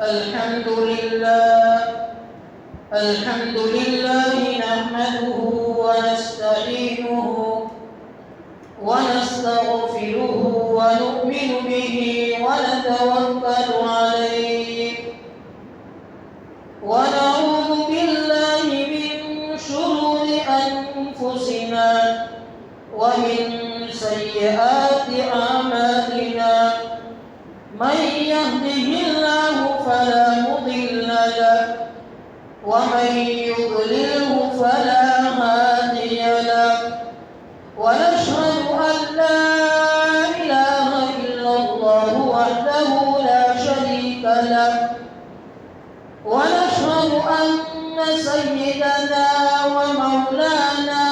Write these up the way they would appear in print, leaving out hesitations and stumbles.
الحمد لله نحمده ونستعينه ونستغفره ونؤمن به ونتوكل عليه ونعوذ بالله من شرور أنفسنا ومن سيئات أعمالنا من يهده الله فلا مضل له ومن يضلله فلا هادي له ونشهد أن لا إله إلا الله وحده لا شريك له ونشهد أن سيدنا ومولانا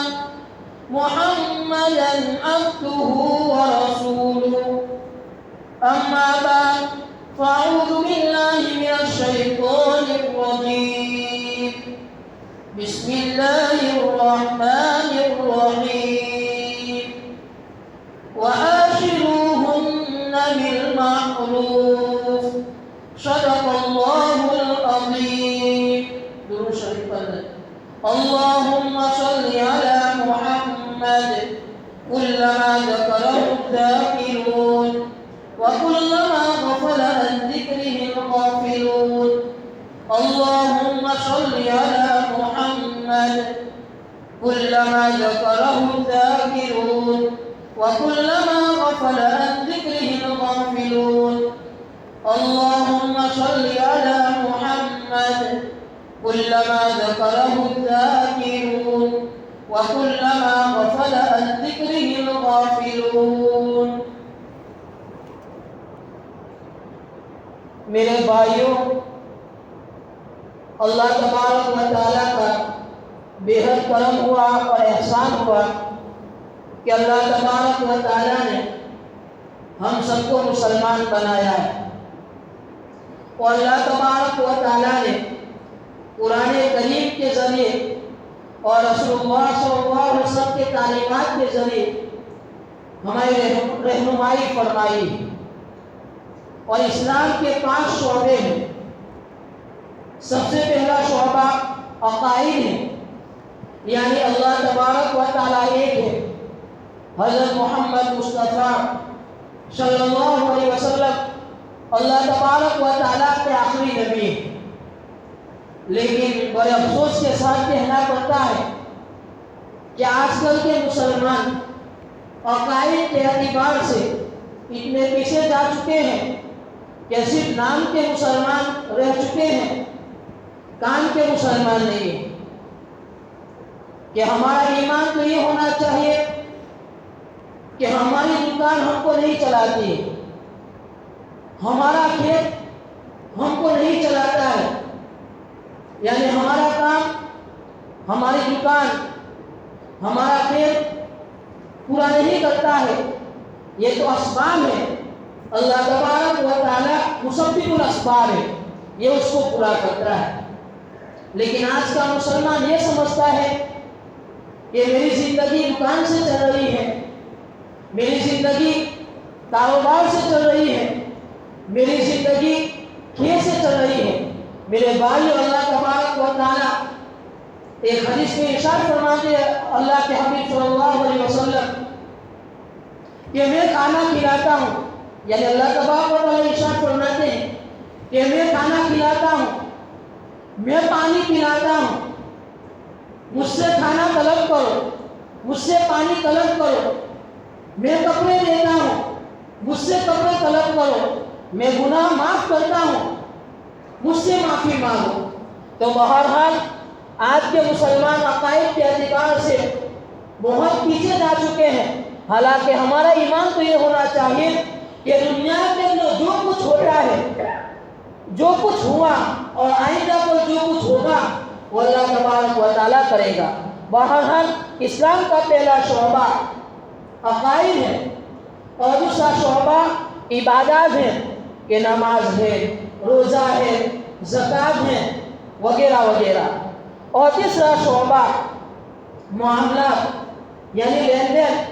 محمدا عبده ورسوله أما بعد فأعوذ بالله من الشيطان الرجيم بسم الله الرحمن الرحيم وآشروهن بالمعروف صدق الله العظيم. درود شریف پڑھیں. اللهم صل على محمد كلما ذكره الذاكرون وكلما غفل عن ذكره الغافلون. اللهم صل على محمد كلما ذكره الذاكرون وكلما غفل عن ذكره الغافلون. اللهم صل على محمد كلما ذكره الذاكرون وكلما غفل عن ذكره الغافلون. میرے بھائیوں، اللہ تبارک و تعالیٰ کا بےحد کرم ہوا اور احسان ہوا کہ اللہ تبارک و تعالیٰ نے ہم سب کو مسلمان بنایا ہے، اور اللہ تبارک و تعالیٰ نے قرآن کریم کے ذریعے اور رسول اللہ صلی اللہ علیہ وسلم کے تعلیمات کے ذریعے ہماری رہنمائی فرمائی ہے. اور اسلام کے 5 شعبے ہیں. سب سے پہلا شعبہ عقائد ہے، یعنی اللہ تبارک و تعالیٰ ایک ہے. حضرت محمد مصطفیٰ صلی اللہ علیہ وسلم اللہ تبارک و تعالیٰ کے آخری نبی ہیں. لیکن بڑے افسوس کے ساتھ کہنا پڑتا ہے کہ آج کل کے مسلمان عقائد کے اعتبار سے اتنے پیچھے جا چکے ہیں کہ صرف نام کے مسلمان رہ چکے ہیں، کام کے مسلمان نہیں ہیں. کہ ہمارا ایمان تو یہ ہونا چاہیے کہ ہماری دکان ہم کو نہیں چلاتی ہے، ہمارا کھیت ہم کو نہیں چلاتا ہے، یعنی ہمارا کام، ہماری دکان، ہمارا کھیت پورا نہیں کرتا ہے. یہ تو اسباب ہے. اللہ تبارک و تعالیٰ مسبب الاسباب ہے، یہ اس کو پورا کرتا ہے. لیکن آج کا مسلمان یہ سمجھتا ہے کہ میری زندگی دکان سے چل رہی ہے، میری زندگی کاروبار سے چل رہی ہے، میری زندگی کھیت سے چل رہی ہے. میرے بھائی، اللہ تبارک و تعالیٰ ایک حدیث میں ارشاد فرماتے ہیں اللہ کے حبیب صلی اللہ علیہ وسلم کہ میں کھانا کھلاتا ہوں، یعنی اللہ تبارک و تعالیٰ ارشاد فرماتے ہیں کہ میں کھانا کھلاتا ہوں، میں پانی پلاتا ہوں، مجھ سے کھانا طلب کرو، مجھ سے پانی طلب کرو. میں کپڑے دیتا ہوں، مجھ سے کپڑے طلب کرو. میں گناہ معاف کرتا ہوں، مجھ سے معافی مانگو. تو بہرحال آج کے مسلمان عقائد کے اعتبار سے بہت پیچھے جا چکے ہیں. حالانکہ ہمارا ایمان تو یہ ہونا چاہیے کہ دنیا کے اندر جو کچھ ہوتا ہے، جو کچھ ہوا اور آئندہ کو جو کچھ ہوگا وہ اللہ تبارک و تعالیٰ کرے گا. بہرحال اسلام کا پہلا شعبہ عقائد ہے، اور دوسرا شعبہ عبادات ہے کہ نماز ہے، روزہ ہے، زکوٰۃ ہے وغیرہ وغیرہ. اور تیسرا شعبہ معاملات، یعنی لین دین،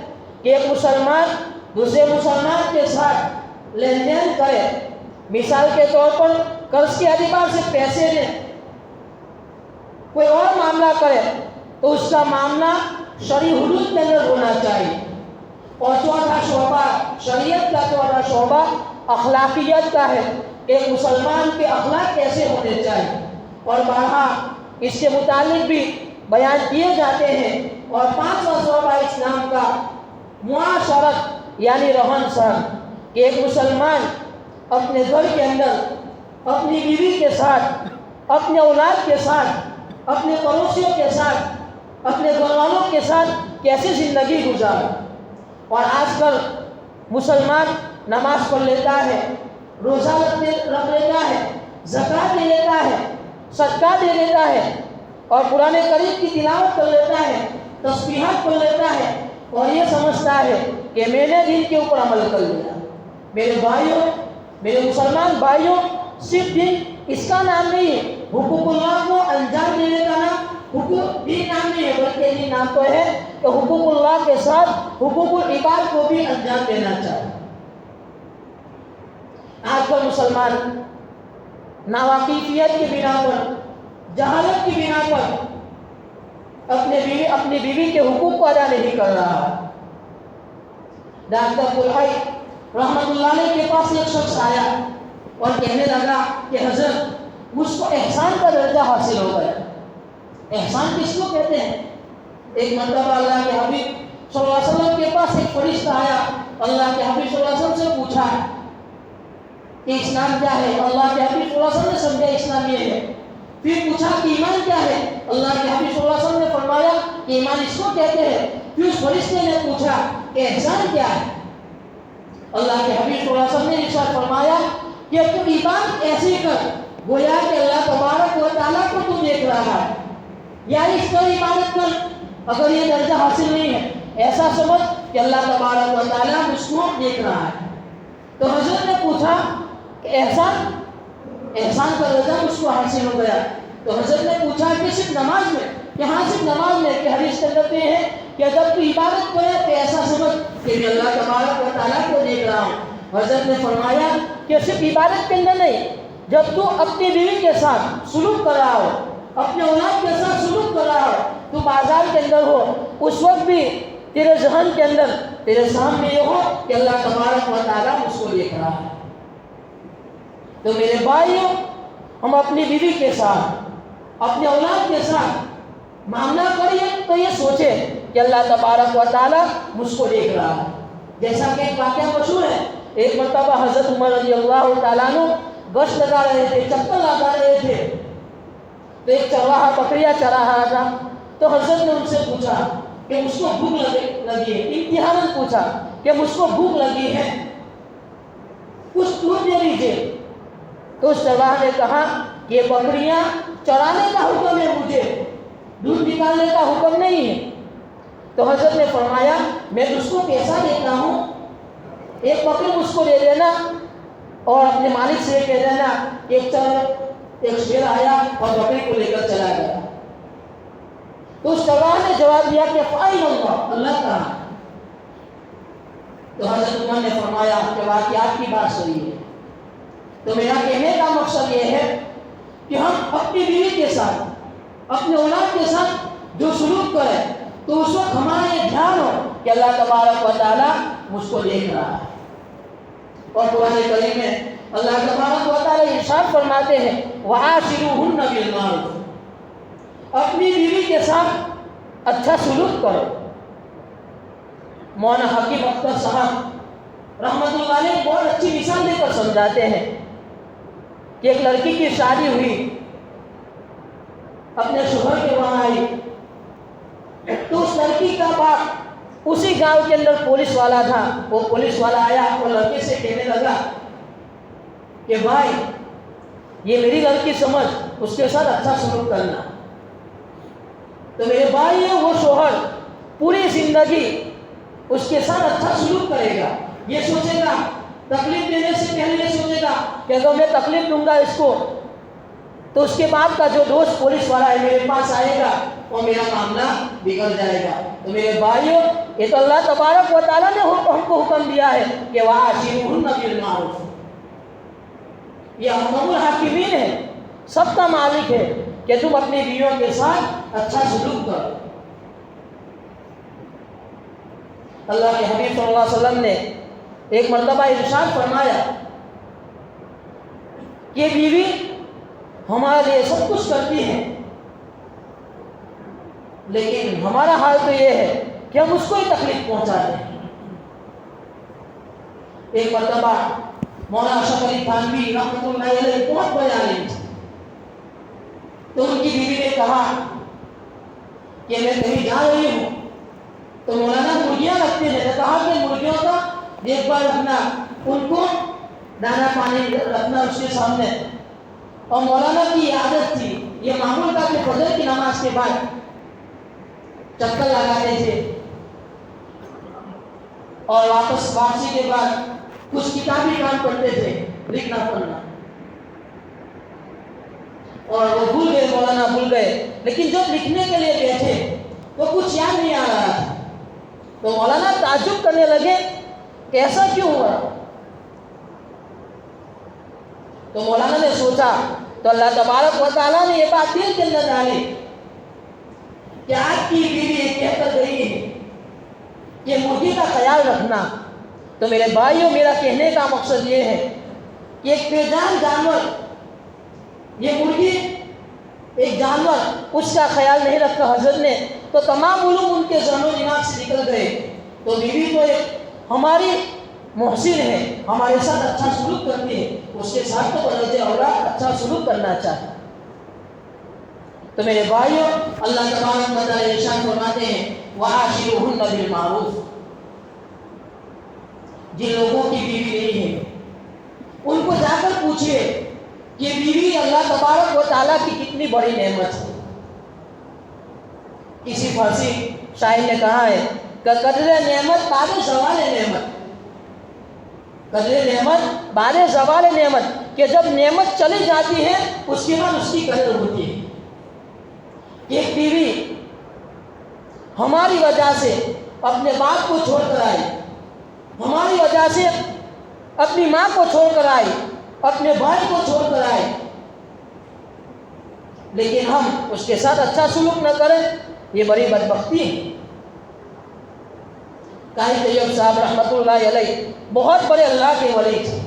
کہ ایک مسلمان دوسرے مسلمان کے ساتھ لین دین کرے مثال کے طور پر قرض کے اعتبار سے پیسے دیں، کوئی اور معاملہ کرے تو اس کا معاملہ شرعی حدود کے اندر ہونا چاہیے۔ اور چوتھا شعبہ، شریعت کا چوتھا شعبہ اخلاقیت کا ہے، ایک مسلمان کے اخلاق کیسے ہونے چاہیے، اور بارہا اس کے متعلق بھی بیان کیے جاتے ہیں۔ اور پانچواں شعبہ اسلام کا معاشرت یعنی رہن سہن، کہ ایک مسلمان اپنے گھر کے اندر اپنی بیوی کے ساتھ، اپنے اولاد کے ساتھ، اپنے پڑوسیوں کے ساتھ، اپنے گھر والوں کے ساتھ کیسے زندگی گزارے۔ اور آج کل مسلمان نماز پڑھ لیتا ہے، روزہ رکھ لیتا ہے، زکوٰۃ دے لیتا ہے، صدقہ دے لیتا ہے، اور قرآن کریم کی تلاوت کر لیتا ہے، تسبیحات پڑھ لیتا ہے، اور یہ سمجھتا ہے کہ میں نے دین کے اوپر عمل کر لیا۔ میرے بھائیوں، میرے مسلمان بھائیوں، صرف دین اس کا نام نہیں ہے، حقوق اللہ کو انجام دینے کا نام حقوق دین نام نہیں ہے، بلکہ دین نام تو ہے کہ حقوق اللہ کے ساتھ حقوق العباد کو بھی انجام دینا چاہیے۔ آج کل مسلمان ناواقفیت کی بنا پر، جہالت کی بنا پر اپنی بیوی کے حقوق کو ادا نہیں کر رہا۔ ڈاکٹر بلحائی رحمت اللہ علیہ کے پاس ایک شخص آیا اور کہنے لگا کہ حضرت مجھ کو احسان کا درجہ حاصل ہو گیا۔ احسان کس کو کہتے ہیں؟ ایک مرتبہ اللہ کے حبیب صلی اللہ علیہ وسلم کے پاس ایک فرشتہ آیا، اللہ کے حبیب صلی اللہ علیہ وسلم سے پوچھا کہ اسلام کیا ہے؟ اللہ کے حبیب صلی اللہ علیہ وسلم نے سمجھا اسلام یہ ہے۔ پھر پوچھا کہ ایمان کیا ہے؟ اللہ کے حبیب صلی اللہ علیہ وسلم نے فرمایا کہ ایمان اس کو کہتے ہیں۔ پھر اس فرشتے نے پوچھا کہ احسان کیا ہے؟ اللہ کے حبیب صلی اللہ علیہ وسلم نے ارشاد فرمایا کہ تو عبادت ایسی کر گویا کہ اللہ تبارک و تعالیٰ کو تو دیکھ رہا ہے، یا اس طرح عبادت کر اگر یہ درجہ حاصل نہیں ہے، ایسا سمجھ کہ اللہ تبارک و تعالیٰ مجھ کو دیکھ رہا ہے۔ تو حضرت نے پوچھا کہ احسان کا درجہ مجھ کو حاصل ہو گیا۔ تو حضرت نے پوچھا کہ صرف نماز میں؟ کہ ہاں صرف نماز میں، کہ حدیث کے اندر یہ ہے کہ جب تو عبادت کرے تو ایسا سمجھ کہ میں اللہ تبارک و تعالیٰ کو دیکھ رہا ہوں۔ حضرت نے فرمایا کہ صرف عبادت کے اندر نہیں، جب تو اپنی بیوی کے ساتھ سلوک کر رہا ہو، اپنے اولاد کے ساتھ سلوک کر رہا ہو، تو بازار کے اندر ہو، اس وقت بھی تیرے ذہن کے اندر، تیرے سامنے یہ ہو کہ اللہ تبارک و تعالیٰ مجھ کو دیکھ رہا ہے۔ تو میرے بھائیوں، ہم اپنی بیوی کے ساتھ، اپنے اولاد کے ساتھ معاملہ کریے تو یہ سوچے کہ اللہ تبارک و تعالیٰ مجھ کو دیکھ رہا ہے۔ جیسا کہ ایک واقعہ مشہور ہے، ایک مرتبہ حضرت عمر رضی اللہ تعالیٰ عنہ گشت لگا رہے تھے، چکر لگا رہے تھے، تو ایک چرواہا بکریاں چرا رہا تھا۔ تو حضرت نے ان سے پوچھا کہ مجھ کو بھوک لگی ہے، امتحاناً پوچھا کہ مجھ کو بھوک لگی ہے، کچھ دودھ دے دیجیے۔ تو اس چرواہے نے کہا کہ یہ بکریاں چرانے کا حکم ہے، مجھے دودھ نکالنے کا حکم نہیں ہے۔ تو حضرت نے فرمایا میں اس کو پیسہ دیتا ہوں، ایک بکری مجھ کو دے دینا اور اپنے مالک سے کہہ دینا ایک شیر آیا اور بکری کو لے کر چلا گیا۔ تو اس چرواہے نے جواب دیا کہ فائن اللہ، اللہ کہا۔ تو حضرت عمر نے فرمایا کہ واقعات کی بات صحیح ہے۔ تو میرا کہنے کا مقصد یہ ہے کہ ہم اپنی بیوی کے ساتھ، اپنے اولاد کے ساتھ جو سلوک کریں تو اس وقت ہمارا یہ دھیان ہو کہ اللہ تبارک و تعالیٰ مجھ کو دیکھ رہا ہے۔ اور قرآن کریم میں اللہ تبارک و تعالیٰ ارشاد فرماتے ہیں وَعَاشِرُوهُنَّ بِالْمَعْرُوفِ، اپنی بیوی کے ساتھ اچھا سلوک کرو۔ مولانا حکیم اختر صاحب رحمت اللہ علیہ بہت اچھی مثال دے کر سمجھاتے ہیں کہ ایک لڑکی کی شادی ہوئی، اپنے شوہر کے وہاں آئی، تو اس لڑکی کا باپ اسی گاؤں کے اندر پولیس والا تھا۔ وہ پولیس والا آیا اور لڑکی سے کہنے لگا کہ بھائی یہ میری لڑکی سمجھ، اس کے ساتھ اچھا سلوک کرنا۔ تو میرے بھائی وہ شوہر پوری زندگی اس کے ساتھ اچھا سلوک کرے گا، یہ سوچے گا، تکلیف دینے سے پہلے یہ سوچے گا کہ اگر میں تکلیف دوں گا اس کو تو اس کے بعد کا جو دوست پولیس والا ہے میرے پاس آئے گا اور میرا معاملہ بگڑ جائے گا۔ تو میرے بھائیوں، یہ تو اللہ تبارک و تعالیٰ نے ہم کو حکم دیا ہے کہ وَعَاشِرُوهُنَّ بِالْمَعْرُوفِ، یہ ارحم الحاکمین ہے، سب کا مالک ہے کہ تم اپنی بیویوں کے ساتھ اچھا سلوک کرو۔ اللہ کے حبیب صلی اللہ علیہ وسلم نے ایک مرتبہ ارشاد فرمایا کہ بیوی ہمارے لیے سب کچھ کرتی ہے، لیکن ہمارا حال تو یہ ہے کہ ہم اس کو ہی تکلیف پہنچاتے ہیں۔ ایک مرتبہ مولانا اشرف علی تھانوی رحمۃ اللہ علیہ بہت بڑے عالم تھے، تو ان کی بیوی نے کہا کہ میں کہیں جا رہی ہوں تو مولانا مرغیاں رکھتے ہیں، کہا کہ مرغیوں کا دیکھ بھال رکھنا، ان کو دانا پانی رکھنا اس کے سامنے۔ اور مولانا کی یہ عادت تھی، یہ معمول تھا کہ فجر کی نماز کے بعد چکر لگاتے تھے اور واپسی کے بعد کچھ کتابی کام کرتے تھے، لکھنا پڑھنا، اور وہ بھول گئے، مولانا بھول گئے، لیکن جب لکھنے کے لیے بیٹھے تو کچھ یاد نہیں آ رہا تھا، تو مولانا تعجب کرنے لگے کہ ایسا کیوں ہوا؟ تو مولانا نے سوچا تو اللہ تبارک و تعالیٰ نے یہ بات دل کے اندر ڈالی کہ آپ کی بیوی کہہ کر گئی ہے کہ مرغی کا خیال رکھنا۔ تو میرے بھائیوں، میرا کہنے کا مقصد یہ ہے کہ ایک بے جان جانور، یہ مرغی ایک جانور، اس کا خیال نہیں رکھا حضرت نے، تو تمام علوم ان کے ذہن و دماغ سے نکل گئے۔ تو بیوی تو ایک ہماری محسن ہے، ہمارے ساتھ اچھا سلوک کرتی ہے، اس کے ساتھ تو بلد اولاد اچھا سلوک کرنا چاہیے۔ تو میرے بھائیوں، اللہ تبارک و تعالیٰ ارشاد فرماتے ہیں وَعَاشِرُوهُنَّ بِالْمَعْرُوفِ، جن لوگوں کی بیوی نہیں ہے ان کو جا کر پوچھئے کہ بیوی اللہ تبارک و تعالیٰ کی کتنی بڑی نعمت ہے۔ کسی فارسی شاعر نے کہا ہے کہ قدر نعمت بعد زوال نعمت، قدر نعمت بعد زوال نعمت، کہ جب نعمت چلی جاتی ہے اس کے بعد اس کی قدر ہوتی ہے۔ ایک بیوی ہماری وجہ سے اپنے باپ کو چھوڑ کر آئی، ہماری وجہ سے اپنی ماں کو چھوڑ کر آئی، اپنے بھائی کو چھوڑ کر آئی، لیکن ہم اس کے ساتھ اچھا سلوک نہ کریں، یہ بڑی بدبختی ہے۔ قاری طیب صاحب رحمۃ اللہ علیہ بہت بڑے اللہ کے ولی تھے،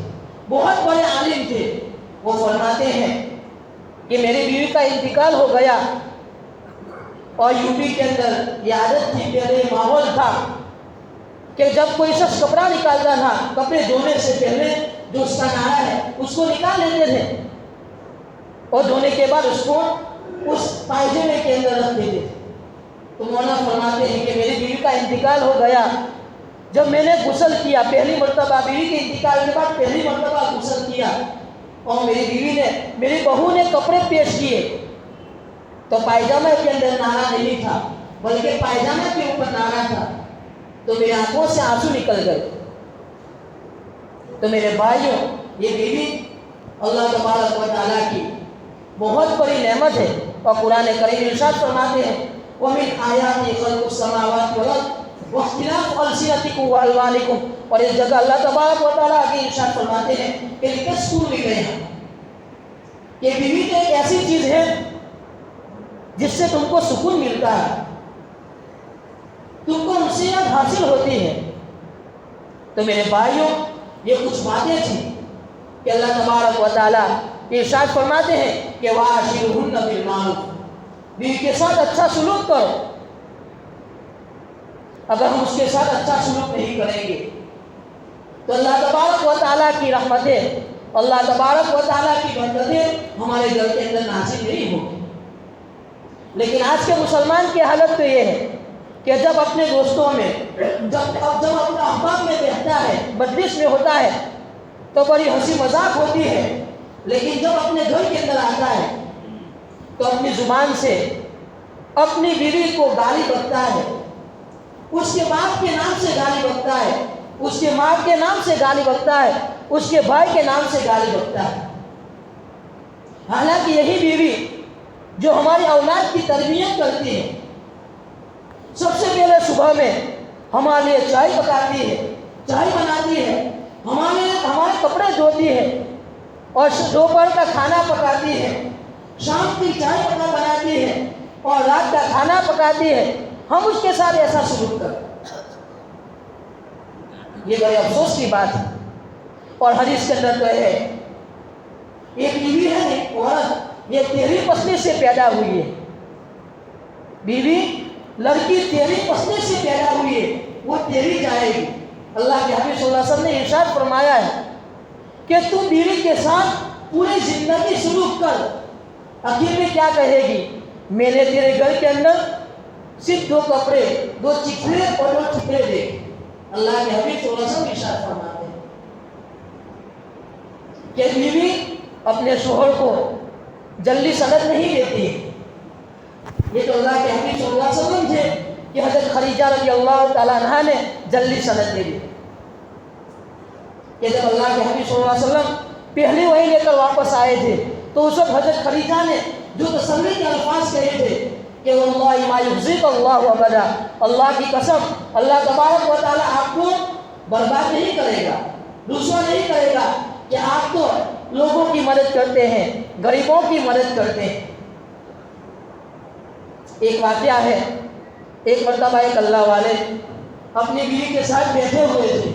بہت بڑے عالم تھے۔ وہ فرماتے ہیں کہ میری بیوی کا انتقال ہو گیا، اور یو پی کے اندر یہ عادت تھی، پہلے یہ ماحول تھا کہ جب کوئی شخص کپڑا نکالتا تھا، کپڑے دھونے سے پہلے جو اس کا نارا ہے اس کو نکال لیتے تھے، اور دھونے کے بعد اس کو اس پائجامے کے اندر رکھ دیتے تھے۔ تو مولانا فرماتے ہیں کہ میری بیوی کا انتقال ہو گیا، جب میں نے غسل کیا، پہلی مرتبہ بیوی کے انتقال کے بعد پہلی مرتبہ غسل کیا، اور میری بیوی نے، میری بہو نے کپڑے پیش کیے، تو پائجامے کے اندر نارا نہیں تھا بلکہ پائجامے کے اوپر نارا تھا، تو میری آنکھوں سے آنسو نکل گئے۔ تو میرے بھائیوں، یہ بیوی اللہ تبارک و تعالیٰ کی بہت بڑی نعمت ہے، اور قرآن کریم ارشاد فرماتے ہیں وَمِنْ آیَاتِ خَلْقُ السَّمَاوَاتِ وَالْأَرْضِ وَاخْتِلَافُ أَلْسِنَتِكُمْ وَأَلْوَانِكُمْ، اور اس جگہ اللہ تبارک و تعالیٰ آگے ارشاد فرماتے ہیں کہ لِتَسْكُنُوا إِلَيْهَا، یہ بیوی تو ایک ایسی چیز ہے جس سے تم کو سکون ملتا ہے، تم کو نصیحت حاصل ہوتی ہے۔ تو میرے بھائیوں، یہ کچھ باتیں تھیں کہ اللہ تبارک و تعالیٰ ارشاد فرماتے ہیں کہ وَعَاشِرُوهُنَّ بِالْمَعْرُوفِ، بیوی کے ساتھ اچھا سلوک کرو۔ اگر ہم اس کے ساتھ اچھا سلوک نہیں کریں گے تو اللہ تبارک و تعالیٰ کی رحمتیں، اللہ تبارک و تعالیٰ کی برکتیں ہمارے گھر کے اندر نازل نہیں ہوگی۔ لیکن آج کے مسلمان کی حالت تو یہ ہے کہ جب اپنے دوستوں میں، جب اپنے احباب میں بیٹھتا ہے، مجلس میں ہوتا ہے تو بڑی ہنسی مذاق ہوتی ہے، لیکن جب اپنے گھر کے اندر آتا ہے تو اپنی زبان سے اپنی بیوی کو گالی بکتا ہے، اس کے باپ کے نام سے گالی بکتا ہے، اس کے ماں کے نام سے گالی بکتا ہے، اس کے بھائی کے نام سے گالی بکتا ہے۔ حالانکہ یہی بیوی جو ہماری اولاد کی تربیت کرتی ہے، سب سے پہلے صبح میں ہمارے لیے چائے پکاتی ہے، چائے بناتی ہے، ہمارے کپڑے دھوتی ہے، اور دوپہر کا کھانا پکاتی ہے، شام کی چائے بناتی ہے اور رات کا کھانا پکاتی ہے، ہم اس کے ساتھ ایسا سلوک کریں، یہ بڑے افسوس کی بات ہے۔ اور حدیث کے اندر تو ہے ایک بیوی ہے ایک عورت، یہ تیری پسلی سے پیدا ہوئی ہے، بیوی لڑکی تیری پسلی سے پیدا ہوئی ہے، وہ تیری جائے گی۔ اللہ کے حبیب صلی اللہ علیہ وسلم نے ارشاد فرمایا ہے کہ تو بیوی کے ساتھ پوری زندگی سلوک کر، آخر میں کیا کہے گی؟ میں نے تیرے گھر کے اندر صرف 2 کپڑے، 2 چکھڑے اور 2 ٹکڑے دے۔ اللہ کے حبیب صلی اللہ علیہ وسلم ارشاد فرماتے ہیں کہ بیوی اپنے شوہر کو جلدی سند نہیں دیتی ہے۔ یہ تو اللہ کے حبیب صلی اللہ علیہ وسلم تھے کہ حضرت خدیجہ رضی اللہ تعالیٰ عنہ نے جلدی سند دے دی کہ جب اللہ کے حبیب صلی اللہ علیہ وسلم پہلی وحی لے کر واپس آئے تھے تو اس وقت حضرت خدیجہ نے جو تسلی کے الفاظ کہے تھے کہ واللہ ما یخزیک اللہ ابدا، اللہ کی قسم اللہ تبارک و تعالیٰ آپ کو برباد نہیں کرے گا، رسوا نہیں کرے گا کہ آپ تو لوگوں کی مدد کرتے ہیں، غریبوں کی مدد کرتے ہیں۔ ایک واقعہ ہے، ایک مرتبہ ایک اللہ والے اپنی بیوی کے ساتھ بیٹھے ہوئے تھے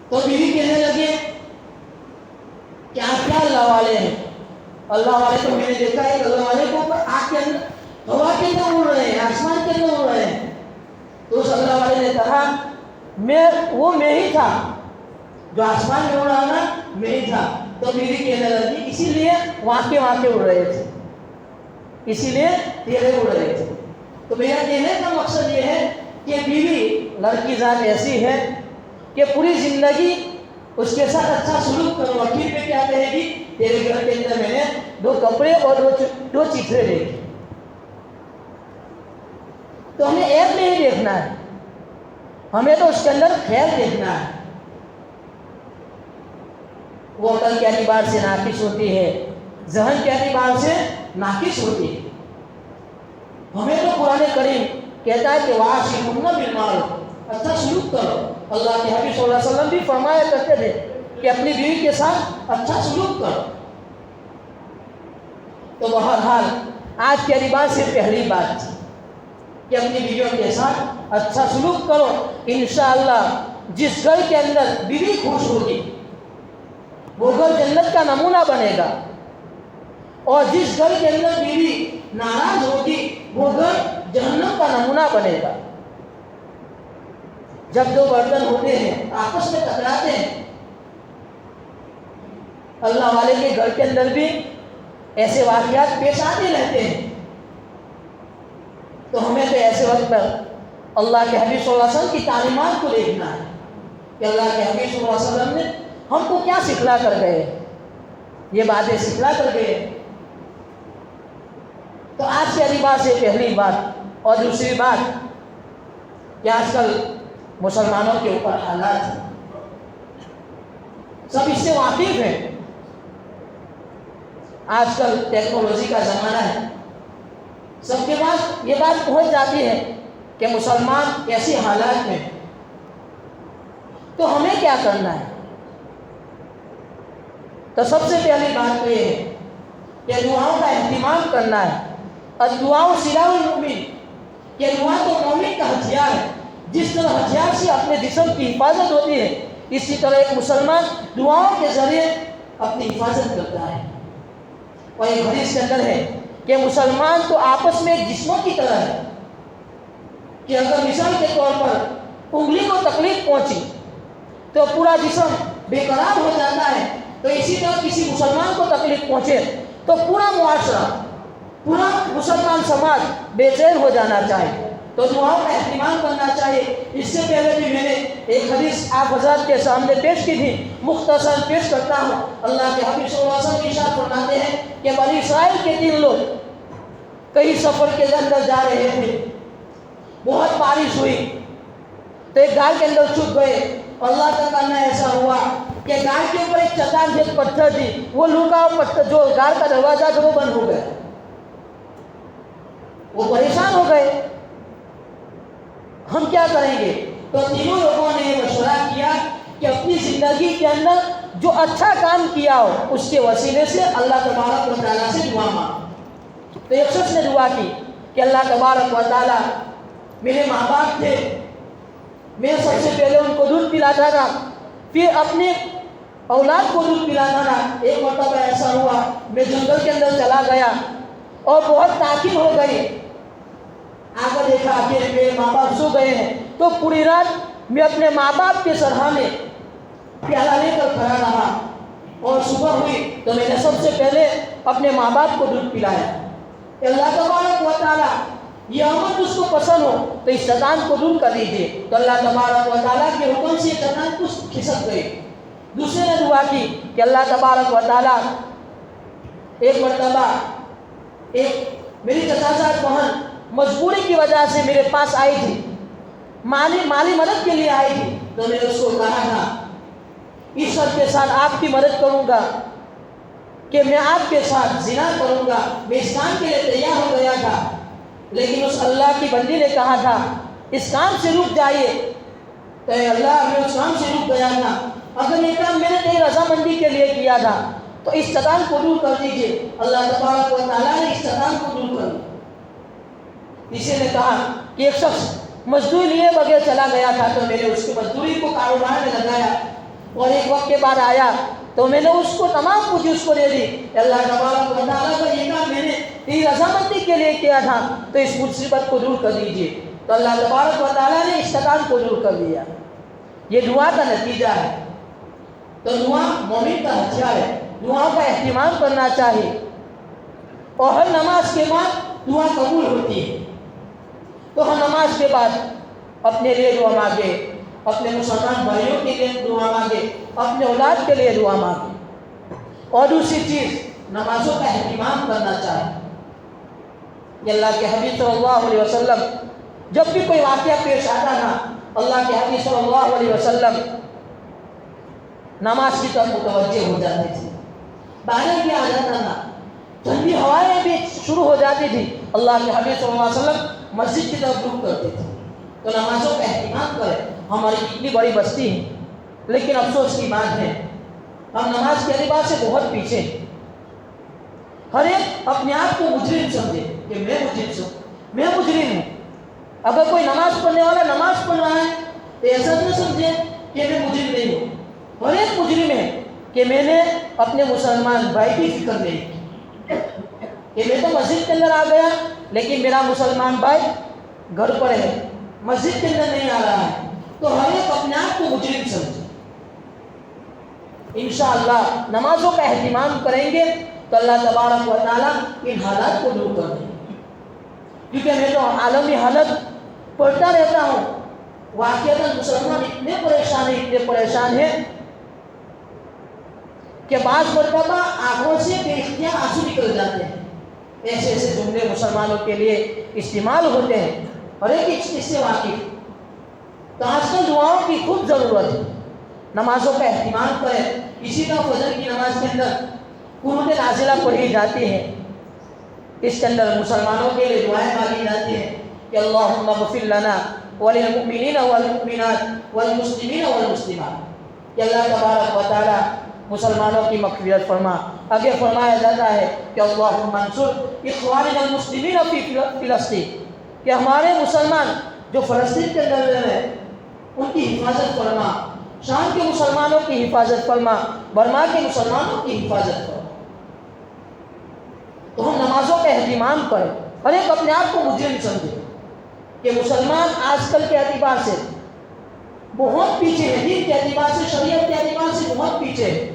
تو بیوی کہنے لگے کہ آپ کیا اللہ والے ہیں؟ اللہ والے تو میں نے دیکھا ہے اللہ والے کو آگ کے اندر ہوا کے اندر اڑ رہے ہیں، آسمان کے اندر اڑ رہے ہیں۔ تو اس اللہ والے نے کہا میں ہی تھا جو آسمان میں اڑ رہا نا، میں ہی تھا۔ تو بیوی کہنے لگی اسی لیے وہاں کے اڑ رہے تھے، اسی لیے تیرے اڑ رہے تھے۔ تو میرا کہنے کا مقصد یہ ہے کہ بیوی لڑکی ذات ایسی ہے کہ پوری زندگی اس کے ساتھ اچھا سلوک کرو، آخر میں کیا کہے گی؟ تیرے گھر کے اندر میں نے 2 کپڑے اور 2 چیتھڑے دے دی۔ تو ہمیں عیب نہیں دیکھنا ہے، ہمیں تو اس کے اندر خیر دیکھنا ہے۔ وہ عقل کے اعتبار سے ناقص ہوتی ہے، ذہن کے اعتبار سے ناقص ہوتی ہے۔ ہمیں تو قرآن کریم کہتا ہے کہ وَعَاشِرْهُنَّ بِالْمَعْرُوفِ، اچھا سلوک کرو۔ اللہ کے حبیب صلی اللہ علیہ وسلم بھی فرمایا کرتے تھے کہ اپنی بیوی کے ساتھ اچھا سلوک کرو۔ تو بہرحال آج کے اعتبار سے پہلی بات تھی کہ اپنی بیویوں کے ساتھ اچھا سلوک کرو، انشاءاللہ جس گھر کے اندر بیوی خوش ہوگی وہ گھر جنت کا نمونہ بنے گا، اور جس گھر کے اندر بیوی ناراض ہوگی وہ گھر جہنم کا نمونہ بنے گا۔ جب 2 برتن ہوتے ہیں آپس میں ٹکراتے ہیں، اللہ والے کے گھر کے اندر بھی ایسے واقعات پیش آتے رہتے ہیں۔ تو ہمیں تو ایسے وقت پر اللہ کے حبیب صلی اللہ علیہ وسلم کی تعلیمات کو دیکھنا ہے کہ اللہ کے حبیب صلی اللہ علیہ وسلم نے ہم کو کیا سکھلا کر گئے، یہ باتیں سکھلا کر گئے۔ تو آج کے اعتبار سے پہلی بات، اور دوسری بات کہ آج کل مسلمانوں کے اوپر حالات سب اس سے واقف ہیں۔ آج کل ٹیکنالوجی کا زمانہ ہے، سب کے پاس یہ بات پہنچ جاتی ہے کہ مسلمان کیسی حالات میں، تو ہمیں کیا کرنا ہے؟ تو سب سے پہلی بات تو یہ ہے کہ دعاؤں کا اہتمام کرنا ہے۔ الدعاء سلاح المؤمن، یہ دعا تو مومن کا ہتھیار ہے۔ جس طرح ہتھیار سے اپنے جسم کی حفاظت ہوتی ہے، اسی طرح ایک مسلمان دعاؤں کے ذریعے اپنی حفاظت کرتا ہے۔ اور ایک حدیث کے اندر ہے کہ مسلمان تو آپس میں ایک جسموں کی طرح ہے کہ اگر مثال کے طور پر انگلی کو تکلیف پہنچی تو پورا جسم بے قرار ہو جاتا ہے، تو اسی طرح کسی مسلمان کو تکلیف پہنچے تو پورا معاشرہ، پورا مسلمان سماج بے چین ہو جانا چاہیے۔ تو دعاؤں کا اہتمام کرنا چاہیے۔ اس سے پہلے بھی میں نے ایک حدیث آپ حضرات کے سامنے پیش کی تھی، مختصر پیش کرتا ہوں۔ اللہ کے حبیب صلی اللہ علیہ وسلم ارشاد فرماتے ہیں کہ بنی اسرائیل کے 3 لوگ کئی سفر کے اندر جا رہے تھے، بہت بارش ہوئی تو ایک گائے کے اندر چھپ گئے۔ اللہ کا کرنا ایسا ہوا کہ گائے کے اوپر ایک چٹان جیسے پتھر تھی، وہ لوکا پتھر جو گائے کا دروازہ تھا وہ بند ہو گیا، وہ پریشان ہو گئے، ہم کیا کریں گے؟ تو تینوں لوگوں نے مشورہ کیا کہ اپنی زندگی کے اندر جو اچھا کام کیا ہو اس کے وسیلے سے اللہ تبارک و تعالیٰ سے دعا مانگ۔ تو ایک شخص نے دعا کی کہ اللہ تبارک و تعالیٰ میرے ماں باپ تھے، میں سب سے پہلے ان کو دودھ پلاتا تھا، پھر اپنے اولاد کو دودھ پلانا تھا۔ ایک مرتبہ ایسا ہوا میں جنگل کے اندر چلا گیا اور بہت تاخیر ہو گئی، آ کر دیکھا کہ میرے ماں باپ سو گئے ہیں، تو پوری رات میں اپنے ماں باپ کے سرحانے پیالہ لے کر کھڑا رہا، اور صبح ہوئی تو میں نے سب سے پہلے اپنے ماں باپ کو دودھ پلایا۔ اللہ تبارک و تعالیٰ یہ عمل اس کو پسند ہو تو اس شیطان کو دور کر دیجیے، تو اللہ تبارک و تعالیٰ کے حکم سے شیطان کو کھسک گئی۔ دوسرے نے دعا کی کہ اللہ تبارک و تعالیٰ ایک مرتبہ میری چچا بہن مجبوری کی وجہ سے میرے پاس آئی تھی، مالی مدد کے لیے آئی تھی، تو میں نے اس کو کہا تھا اس شرط کے ساتھ آپ کی مدد کروں گا کہ میں آپ کے ساتھ زنا کروں گا، میں اس کام کے لیے تیار ہو گیا تھا، لیکن اس اللہ کی بندی نے کہا تھا اس کام سے رک جائیے، تو اے اللہ میں اس کام سے رک گیا تھا، اگر یہ کام میں نے تیری رضامندی کے لیے کیا تھا تو اس شیطان کو دور کر دیجیے۔ اللہ تبارک و تعالیٰ نے اس شیطان کو دور کر دیا۔ کسی نے کہا کہ ایک شخص مزدوری لیے بغیر چلا گیا تھا، تو میں نے اس کی مزدوری کو کاروبار میں لگایا، اور ایک وقت کے بعد آیا تو میں نے اس کو تمام کچھ اس کو دے دی۔ اللہ تبارک و تعالیٰ کا یہ کام میں نے تیری رضامندی کے لیے کیا تھا تو اس مصیبت کو دور کر دیجیے، تو اللہ تبارک و تعالیٰ نے اس شیطان کو دور کر دیا۔ یہ دعا کا نتیجہ ہے۔ تو دعا مومن کا ہتھیار ہے، دعا کا اہتمام کرنا چاہیے، اور ہر نماز کے بعد دعا قبول ہوتی ہے۔ تو ہر نماز کے بعد اپنے لیے دعا مانگے، اپنے مسلمان بھائیوں کے لیے دعا مانگے، اپنے اولاد کے لیے دعا مانگے، اور دوسری چیز نمازوں کا اہتمام کرنا چاہیے۔ کہ اللہ کے حبیب صلی اللہ علیہ وسلم جب بھی کوئی واقعہ پیش آتا تھا، اللہ کے حبیب صلی اللہ علیہ وسلم نماز کی طرف متوجہ ہو جاتے تھے۔ بارش بھی آ جاتا تھا، ٹھنڈی ہوائیں بھی شروع ہو جاتی تھی، اللہ کے حبیب صلی اللہ علیہ وسلم مسجد کی طرف رخ کرتے تھے۔ تو نمازوں کا اہتمام کریں۔ ہماری اتنی بڑی بستی ہے، لیکن افسوس کی بات ہے ہم نماز کے اعتبار سے بہت پیچھے ہیں۔ ہر ایک اپنے آپ کو مجرم سمجھے کہ میں مجرم ہوں۔ اگر کوئی نماز پڑھنے والا نماز پڑھ رہا ہے تو ایسا نہ سمجھے کہ میں مجرم نہیں ہوں۔ ہر ایک مجرم ہے کہ میں نے اپنے مسلمان بھائی کی فکر نہیں کی، کہ میں تو مسجد کے اندر آ گیا لیکن میرا مسلمان بھائی گھر پر ہے، مسجد کے اندر نہیں آ رہا ہے۔ تو ہر ایک اپنے آپ کو مجرم سمجھے۔ انشاءاللہ نمازوں کا اہتمام کریں گے تو اللہ تبارک و تعالیٰ ان حالات کو دور کر دیں گے۔ کیونکہ میں تو عالمی حالت پڑھتا رہتا ہوں، واقعات مسلمان اتنے پریشان ہیں کہ بعض مرتبہ آنکھوں سے بے اختیار آنسو نکل جاتے ہیں۔ ایسے ایسے جملے مسلمانوں کے لیے استعمال ہوتے ہیں، اور ایک اس سے واقف۔ تو آج کل دعاؤں کی خوب ضرورت ہے، نمازوں کا اہتمام کریں۔ اسی طرح فجر کی نماز کے اندر قنوت نازلہ پڑھی جاتی ہے، اس کے اندر مسلمانوں کے لیے دعائیں مانگی جاتی ہیں کہ اللہم اغفر لنا وللمؤمنین والمؤمنات والمسلمین والمسلمات، کہ اللہ تبارک و تعالیٰ مسلمانوں کی مغفرت فرما۔ آگے فرمایا جاتا ہے کہ اللہم انصر اخواننا المسلمین فی فلسطین، کہ ہمارے مسلمان جو فلسطین کے اندر رہ رہے ہیں ان کی حفاظت فرما، شام کے مسلمانوں کی حفاظت فرما، برما کے مسلمانوں کی حفاظت فرما۔ تو ہم نمازوں کا اہتمام کریں، ہر ایک اپنے آپ کو مجرم سمجھے کہ مسلمان آج کل کے اعتبار سے بہت پیچھے ہے، دین کے اعتبار سے، شریعت کے اعتبار سے بہت پیچھے ہے،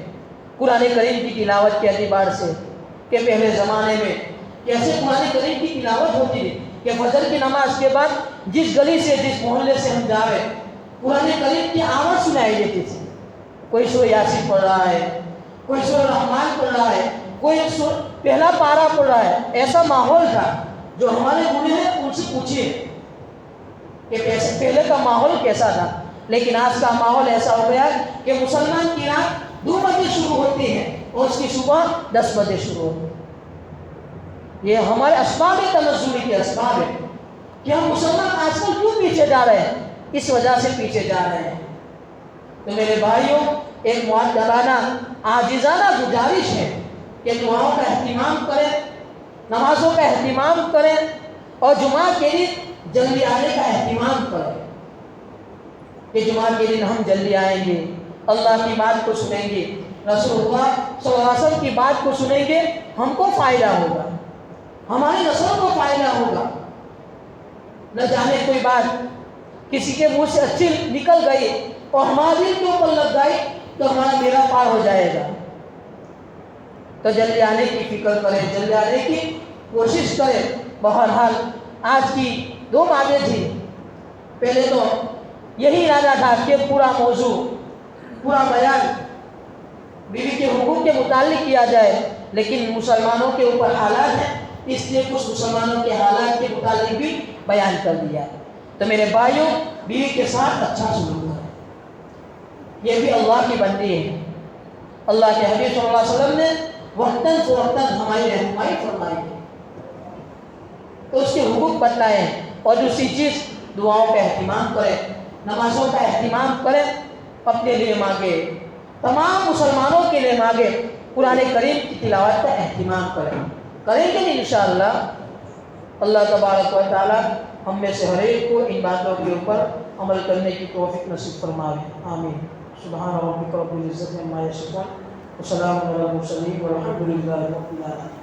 قرآن کریم کی تلاوت کے اعتبار سے۔ کہ پہلے زمانے میں کیسے قرآن کریم کی تلاوت ہوتی تھی کہ فجر کی نماز کے بعد جس گلی سے جس محلے سے ہم جا رہے قرآن کریم کی آواز سنائی دیتی تھی۔ کوئی سورہ یاسین پڑھ رہا ہے، کوئی سورہ رحمان پڑھ رہا ہے، کوئی پہلا پارہ پڑھ رہا ہے۔ ایسا ماحول تھا۔ جو ہمارے بوڑھے ہیں ان سے پوچھیے کہ پہلے کا ماحول کیسا تھا، لیکن آج کا ماحول ایسا ہو گیا کہ مسلمان کی رات 2 بجے شروع ہوتی ہے اور اس کی صبح 10 بجے شروع ہوتی ہے۔ یہ ہمارے اسباب تنزلی کے اسباب ہے کہ ہم مسلمان آج کل کیوں پیچھے جا رہے ہیں، اس وجہ سے پیچھے جا رہے ہیں۔ تو میرے بھائیوں ایک مؤدبانہ عاجزانہ گزارش ہے کہ دعاؤں کا اہتمام کریں، نمازوں کا اہتمام کریں اور جمعہ کے دن جلدی آنے کا اہتمام کریں کہ جمعہ کے دن ہم جلدی آئیں گے، اللہ کی بات کو سنیں گے، رسول اللہ صلی اللہ علیہ وسلم کی بات کو سنیں گے، ہم کو فائدہ ہوگا، ہماری نسل کو فائدہ ہوگا۔ نہ جانے کوئی بات کسی کے منہ سے اچھی نکل گئی اور ہمارے دل کے اوپر لگ گئی تو ہمارا بیڑا پار ہو جائے گا۔ تو جلدی آنے کی فکر کریں، جلدی آنے کی کوشش کریں۔ بہرحال آج کی 2 باتیں تھی۔ پہلے تو یہی ارادہ تھا کہ پورا موضوع، پورا بیان بیوی کے حقوق کے متعلق کیا جائے، لیکن مسلمانوں کے اوپر حالات ہیں، اس لیے کچھ مسلمانوں کے حالات کے متعلق بھی بیان کر دیا۔ تو میرے بھائیوں، بیوی کے ساتھ اچھا سلوک کریں، یہ بھی اللہ کی بندی ہے۔ اللہ کے حبیب صلی اللہ علیہ وسلم نے وقتاً فوقتاً ہماری رہنمائی فرمائی ہے، تو اس کے حقوق بتائیں۔ اور دوسری چیز، دعاؤں کا اہتمام کریں، نمازوں کا اہتمام کریں، اپنے لیے مانگے، تمام مسلمانوں کے لیے مانگے، قرآن کریم کی تلاوت کا اہتمام کریں گے انشاءاللہ اللہ تبارک و تعالی ہم میں سے ہر ایک کو ان باتوں کے اوپر عمل کرنے کی توفیق نصیب فرمائے، آمین۔ سبحان ربک رب العزت عما یصفون وسلام علی المرسلین والحمد للہ رب العالمین۔